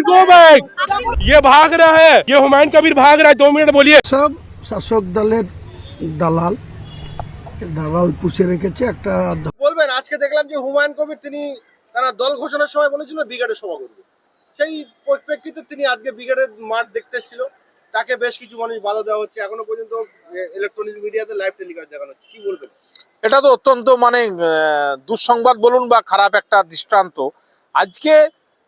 Go back. ये भाग रहा है, ये हुमायूं कबीर भाग रहा है। 2 मिनट बोलिए। সব শাসক দলের দালাল দালাল পুষে রেখেছে একটা বলবেন আজকে দেখলাম যে হুমায়ুন কবির তিনি তারা দল ঘোষণার সময় বলেছিল ব্রিগেডের সভা করবে, সেই পরিপ্রেক্ষিতে তিনি আজকে ব্রিগেডের মাঠ দেখতে এসেছিল, তাকে বেশ কিছু মানুষ বাধা দেওয়া হচ্ছে, এখনো পর্যন্ত ইলেকট্রনিক মিডিয়াতে লাইভ টেলিকাস্ট দেখানো হচ্ছে, কি বলবেন? এটা তো অত্যন্ত মানে দুঃসংবাদ বলুন বা খারাপ একটা দৃষ্টান্ত। আজকে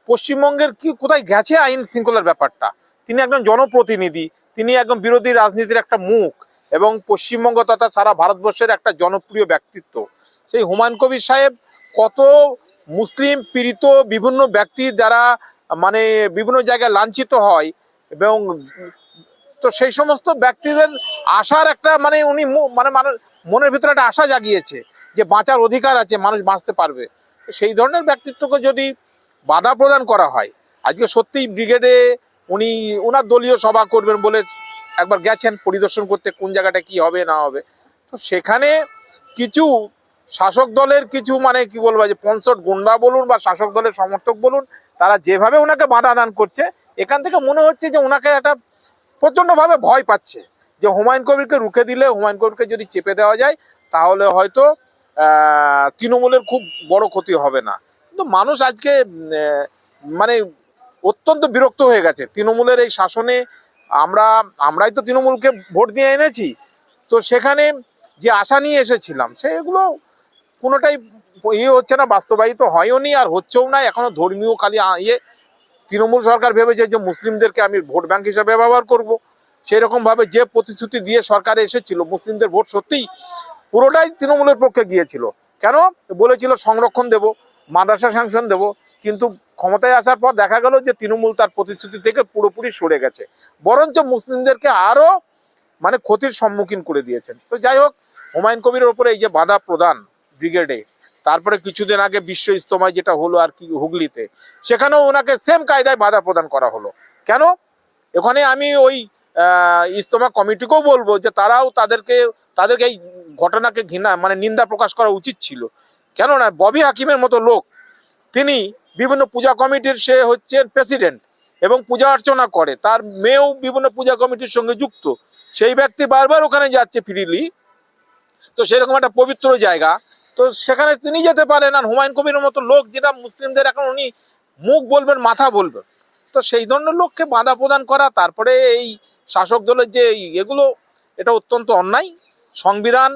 পশ্চিমবঙ্গের কি কোথায় গেছে আইন শৃঙ্খলার ব্যাপারটা? তিনি একজন জনপ্রতিনিধি, তিনি একজন বিরোধী রাজনীতির একটা মুখ এবং পশ্চিমবঙ্গ তথা সারা ভারতবর্ষের একটা জনপ্রিয় ব্যক্তিত্ব। সেই হুমায়ুন কবির সাহেব কত মুসলিম পীড়িত বিভিন্ন ব্যক্তি দ্বারা মানে বিভিন্ন জায়গায় লাঞ্ছিত হয় এবং তো সেই সমস্ত ব্যক্তিদের আশার একটা মানে উনি মানে মনের ভিতরে একটা আশা জাগিয়েছে যে বাঁচার অধিকার আছে, মানুষ বাঁচতে পারবে। তো সেই ধরনের ব্যক্তিত্বকে যদি বাধা প্রদান করা হয়, আজকে সত্যিই ব্রিগেডে উনি ওনার দলীয় সভা করবেন বলে একবার গেছেন পরিদর্শন করতে, কোন জায়গাটা কি হবে না হবে। তো সেখানে কিছু শাসক দলের কিছু মানে কি বলবো যে পঞ্চট গুন্ডা বলুন বা শাসক দলের সমর্থক বলুন, তারা যেভাবে ওনাকে বাধা দান করছে, এখান থেকে মনে হচ্ছে যে ওনাকে একটা প্রচণ্ডভাবে ভয় পাচ্ছে যে হুমায়ুন কবিরকে রুখে দিলে, হুমায়ুন কবিরকে যদি চেপে দেওয়া যায় তাহলে হয়তো তৃণমূলের খুব বড় ক্ষতি হবে না। কিন্তু মানুষ আজকে মানে অত্যন্ত বিরক্ত হয়ে গেছে তৃণমূলের এই শাসনে। আমরাই তো তৃণমূলকে ভোট দিয়ে এনেছি, তো সেখানে যে আশা নিয়ে এসেছিলাম সেগুলো কোনোটাই হচ্ছে না, বাস্তবায়িত হয়ওনি আর হচ্ছেও না। এখনো ধর্মীয় খালি তৃণমূল সরকার ভেবেছে যে মুসলিমদেরকে আমি ভোট ব্যাংক হিসাবে ব্যবহার করব। সেই রকমভাবে যে প্রতিশ্রুতি দিয়ে সরকারে এসেছিল, মুসলিমদের ভোট সত্যিই পুরোটাই তৃণমূলের পক্ষে গিয়েছিল। কেন বলেছিল সংরক্ষণ দেব, মাদ্রাসা স্যাংশন দেব, কিন্তু ক্ষমতায় আসার পর দেখা গেল যে তৃণমূল তার প্রতিশ্রুতি থেকে পুরোপুরি সরে গেছে, বরঞ্চ মুসলিমদেরকে আরো মানে ক্ষতির সম্মুখীন করে দিয়েছেন। তো যাই হোক, হুমায়ুন কবিরের ওপরে এই যে বাধা প্রদান ব্রিগেডে, তারপরে কিছুদিন আগে বিশ্ব ইজতেমায় যেটা হলো আর কি হুগলিতে, সেখানেও ওনাকে সেম কায়দায় বাধা প্রদান করা হলো। কেন? ওখানে আমি ওই ইজতেমা কমিটিকেও বলবো যে তারাও তাদেরকে এই ঘটনাকে ঘৃণা মানে নিন্দা প্রকাশ করা উচিত ছিল। কেননা ববি হাকিমের মতো লোক, তিনি বিভিন্ন পূজা কমিটির সে হচ্ছে প্রেসিডেন্ট এবং পূজা অর্চনা করে, তার মেয়েও বিভিন্ন পূজা কমিটির সঙ্গে যুক্ত। সেই ব্যক্তি বারবার ওখানে যাচ্ছে ফ্রিলি, তো সেরকম একটা পবিত্র জায়গা, তো সেখানে তিনি যেতে পারেন। আর হুমায়ুন কবিরের মতো লোক, যেটা মুসলিমদের এখন উনি মুখ বলবেন মাথা বলবেন, তো সেই ধরনের লোককে বাধা প্রদান করা, তারপরে এই শাসক দলের যে এগুলো, এটা অত্যন্ত অন্যায়। সংবিধান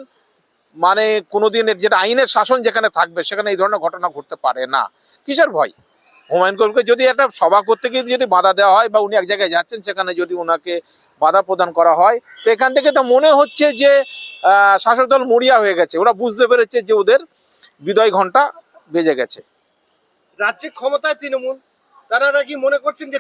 মানে কোনোদিন যেটা আইনের শাসন যেখানে থাকবে সেখানে এই ধরনের ঘটনা ঘটতে পারে না। কিসের ভয়? হুমায়ুন কবিরকে যদি একটা সভা করতে গিয়ে যদি বাধা দেওয়া হয় বা উনি এক জায়গায় যাচ্ছেন সেখানে যদি ওনাকে বাধা প্রদান করা হয়, তো এখান থেকে তো মনে হচ্ছে যে শাসক দল মরিয়া হয়ে গেছে, ওরা বুঝতে পেরেছে যে ওদের বিদায় ঘন্টা বেজে গেছে। রাজ্যে ক্ষমতায় তৃণমূল, তারা নাকি মনে করছেন যে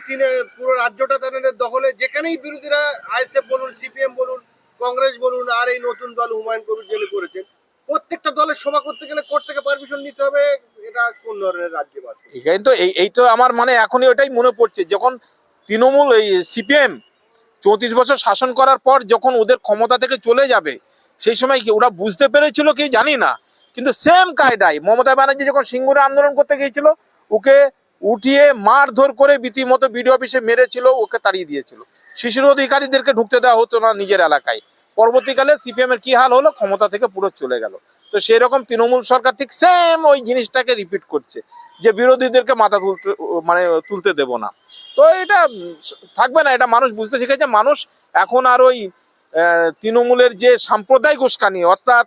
পুরো রাজ্যটা তাদের দখলে, যেখানেই বিরোধীরা আইএসএফ বলুন, সিপিএম বলুন, কংগ্রেস বলুন, আর এই নতুন দল হুমায়ুন কবির জেলে করেছেন, প্রত্যেকটা দলের সভা করতে গেলে কোর্ট থেকে পারমিশন নিতে হবে। এটা কোন ধরনের রাজ্যে বাস? এখানে তো এই তো আমার মানে এখনই ওটাই মনে পড়ছে, যখন তৃণমূল এই সিপিএম 34 বছর শাসন করার পর যখন ওদের ক্ষমতা থেকে চলে যাবে, সেই সময় কি ওরা বুঝতে পেরেছিল কি জানি না, কিন্তু সেম কায়দায় মমতা ব্যানার্জি যখন সিঙ্গুরে আন্দোলন করতে গিয়েছিল, ওকে উঠিয়ে মারধর করে রীতিমতো বিডিও অফিসে মেরেছিল, ওকে তাড়িয়ে দিয়েছিল। শিশুর অধিকারীদেরকে ঢুকতে দেওয়া হতো না নিজের এলাকায়। পরবর্তীকালে সিপিএম এর কি হাল হলো, ক্ষমতা থেকে পুরো চলে গেল। তো সেই রকম তৃণমূল সরকার ঠিক সেম ওই জিনিসটাকে রিপিট করছে যে বিরোধীদেরকে মাথা তুলতে দেব না। তো এটা থাকবে না, এটা মানুষ বুঝতে শিখেছে। মানুষ এখন আর ওই তৃণমূলের যে সাম্প্রদায়িক উস্কানি, অর্থাৎ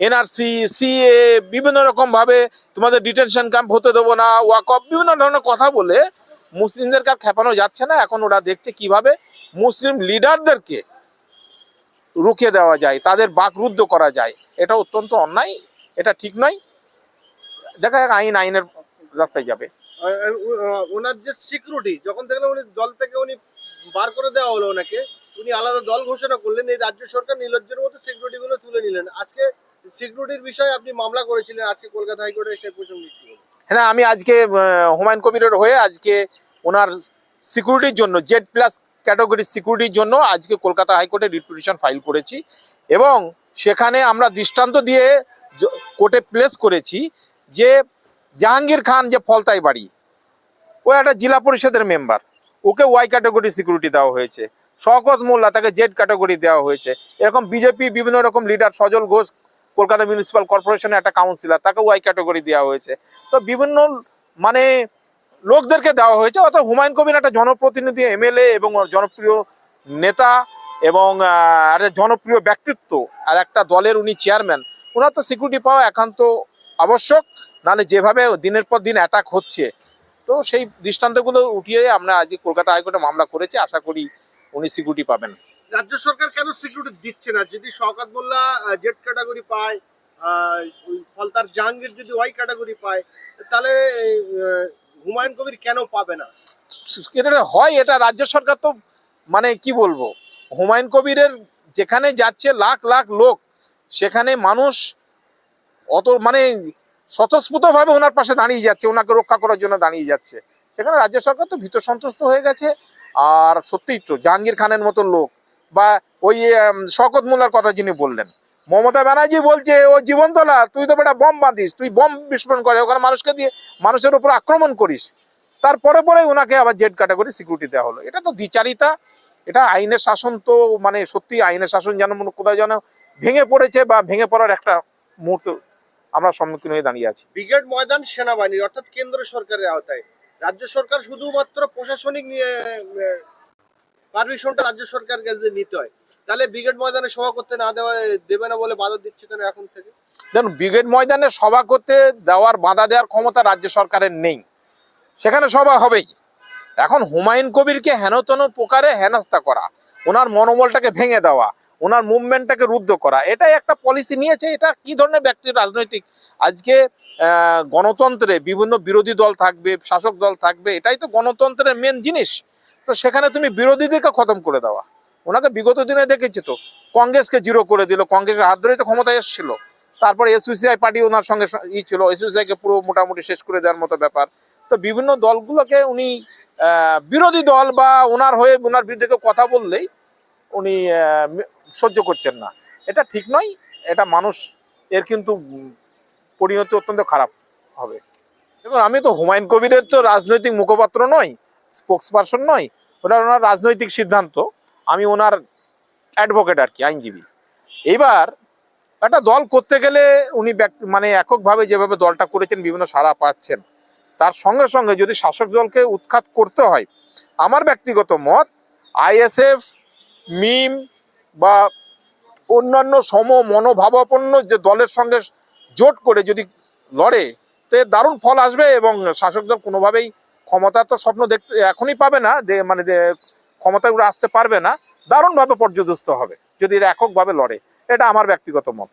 এনআরসি, সিএ, বিভিন্ন রকম ভাবে তোমাদের ডিটেনশন ক্যাম্প হতে দেবো না, ওয়াকফ, বিভিন্ন ধরনের কথা বলে মুসলিমদেরকে আর খেপানো যাচ্ছে না। এখন ওরা দেখছে কিভাবে মুসলিম লিডারদেরকে রুখে দেওয়া যায়, তাদের বাকরুদ্ধ করা যায়। এটা অত্যন্ত অন্যায়, এটা ঠিক নয়। দেখা যাক আইনের রাস্তায় যাবে। ওনার যে সিকিউরিটি, যখন দেখলাম উনি দল থেকে উনি বার করে দেওয়া হলো, ওনাকে উনি আলাদা দল ঘোষণা করলেন, এই রাজ্য সরকার নির্লজ্জের মতো সিকিউরিটি গুলো তুলে নিলেন। আজকে সিকিউরিটির বিষয়ে আপনি মামলা করেছিলেন, আজকে কলকাতা হাইকোর্টে সেই প্রসঙ্গে কি বলবেন? হ্যাঁ, আমি আজকে হুমায়ুন কবিরের হয়ে আজকে ওনার সিকিউরিটির জন্য, Z+ ক্যাটাগরির সিকিউরিটির জন্য আজকে কলকাতা হাইকোর্টে রিট পিটিশন ফাইল করেছি এবং সেখানে আমরা দৃষ্টান্ত দিয়ে কোর্টে প্লেস করেছি যে জাহাঙ্গীর খান যে ফলতাই বাড়ি, ও একটা জেলা পরিষদের মেম্বার, ওকে ওয়াই ক্যাটাগরি সিকিউরিটি দেওয়া হয়েছে, শওকত মোল্লা তাকে জেড ক্যাটাগরি দেওয়া হয়েছে, এরকম বিজেপি বিভিন্ন রকম লিডার, সজল ঘোষ কলকাতা মিউনিসিপ্যাল কর্পোরেশনের একটা কাউন্সিলর, তাকে ওয়াই ক্যাটাগরি দেওয়া হয়েছে। তো বিভিন্ন মানে লোকদেরকে দেওয়া হয়েছে। অর্থাৎ হুমায়ুন কবির একটা জনপ্রতিনিধি, এমএলএ এবং জনপ্রিয় নেতা এবং একটা জনপ্রিয় ব্যক্তিত্ব, আর একটা দলের উনি চেয়ারম্যান, ওনার তো সিকিউরিটি পাওয়া একান্ত আবশ্যক। নাহলে যেভাবে দিনের পর দিন অ্যাটাক হচ্ছে, তো সেই দৃষ্টান্তগুলো উঠিয়ে আমরা আজ কলকাতা হাইকোর্টে মামলা করেছি, আশা করি উনি সিকিউরিটি পাবেন। রাজ্য সরকার কেন সিকিউরিটি দিচ্ছে না? যদি শওকত মোল্লা জেড ক্যাটাগরি পায়, ওই ফলতার জাহাঙ্গীর যদি ওয়াই ক্যাটাগরি পায়, তাহলে হুমায়ুন কবির কেন পাবে না? এটা হয়, এটা রাজ্য সরকার তো মানে কি বলবো, হুমায়ুন কবিরের যেখানে যাচ্ছে লাখ লাখ লোক, সেখানে মানুষ অত মানে স্বতঃস্ফূর্তভাবে ওনার পাশে দাঁড়িয়ে যাচ্ছে, ওনাকে রক্ষা করার জন্য দাঁড়িয়ে যাচ্ছে। সেখানে রাজ্য সরকার তো ভীত সন্ত্রস্ত হয়ে গেছে। আর সত্যিই তো জাহাঙ্গীর খানের মতো লোক, বা ওই শওকত মোল্লার কথা যিনি বললেন, মমতা ব্যানার্জি বলছে ও জীবনতলা, তুই তো বেটা বম বাঁধিস, তুই বম বিস্ফোরণ করে ওখানে মানুষকে দিয়ে মানুষের উপর আক্রমণ করিস, তারপরে পরে ওনাকে আবার জেড ক্যাটাগরি সিকিউরিটি দেওয়া হলো। এটা তো দ্বিচারিতা, এটা আইনের শাসন তো মানে সত্যি আইনের শাসন যেন কোথাও যেন ভেঙে পড়েছে, বা ভেঙে পড়ার একটা মুহূর্ত আমরা সম্মুখীন হয়ে দাঁড়িয়ে আছি। ব্রিগেড ময়দান সেনাবাহিনীর, অর্থাৎ কেন্দ্র সরকারের আওতায়। রাজ্য সরকার শুধুমাত্র প্রশাসনিক নিয়ে পারমিশনটা রাজ্য সরকার কাছে নিতে হয়। তাহলে ব্রিগেড ময়দানে সভা করতে না দেবে না বলে বাধা দিচ্ছে কেন এখন থেকে? দেখুন, ব্রিগেড ময়দানে সভা করতে দেওয়ার, বাধা দেওয়ার ক্ষমতা রাজ্য সরকারের নেই, সেখানে সভা হবেই। এখন হুমায়ুন কবিরকে হেনতন প্রকারে হেনস্থা করা, ওনার মনোবলটাকে ভেঙে দেওয়া, ওনার মুভমেন্টটাকে রুদ্ধ করা, এটাই একটা পলিসি নিয়েছে। এটা কি ধরনের ব্যক্তি রাজনৈতিক? আজকে গণতন্ত্রে বিভিন্ন বিরোধী দল থাকবে, শাসক দল থাকবে, এটাই তো গণতন্ত্রের মেন জিনিস। তো সেখানে তুমি বিরোধীদেরকে খতম করে দেওয়া, ওনাকে বিগত দিনে দেখেছি তো, কংগ্রেসকে জিরো করে দিল, কংগ্রেসের হাত ধরেই তো ক্ষমতায় এসেছিল। তারপর এসইউসিআই পার্টি ওনার সঙ্গে ছিল, এসইউসিআইকে পুরো মোটামুটি শেষ করে দেওয়ার মতো ব্যাপার। তো বিভিন্ন দলগুলোকে উনি বিরোধী দল বা ওনার হয়ে ওনার বিরুদ্ধে কথা বললেই উনি সহ্য করছেন না। এটা ঠিক নয়, এটা মানুষ এর কিন্তু পরিণতি অত্যন্ত খারাপ হবে। দেখুন, আমি তো হুমায়ুন কবিরের তো রাজনৈতিক মুখপাত্র নই, স্পোক্স পারসন নই, ওটা ওনার রাজনৈতিক সিদ্ধান্ত। আমি ওনার অ্যাডভোকেট আর কি, আইনজীবী। এইবার একটা দল করতে গেলে উনি মানে এককভাবে যেভাবে দলটা করেছেন, বিভিন্ন সাড়া পাচ্ছেন, তার সঙ্গে সঙ্গে যদি শাসক দলকে উৎখাত করতে হয়, আমার ব্যক্তিগত মত আইএসএফ, মিম বা অন্যান্য মনোভাবাপন্ন যে দলের সঙ্গে জোট করে যদি লড়ে, তো এর দারুণ ফল আসবে। এবং শাসক দল কোনোভাবেই ক্ষমতার তো স্বপ্ন দেখতে এখনই পাবে না, মানে ক্ষমতায় উড়ে আসতে পারবে না, দারুণভাবে পর্যদস্ত হবে যদি এরা এককভাবে লড়ে। এটা আমার ব্যক্তিগত মত।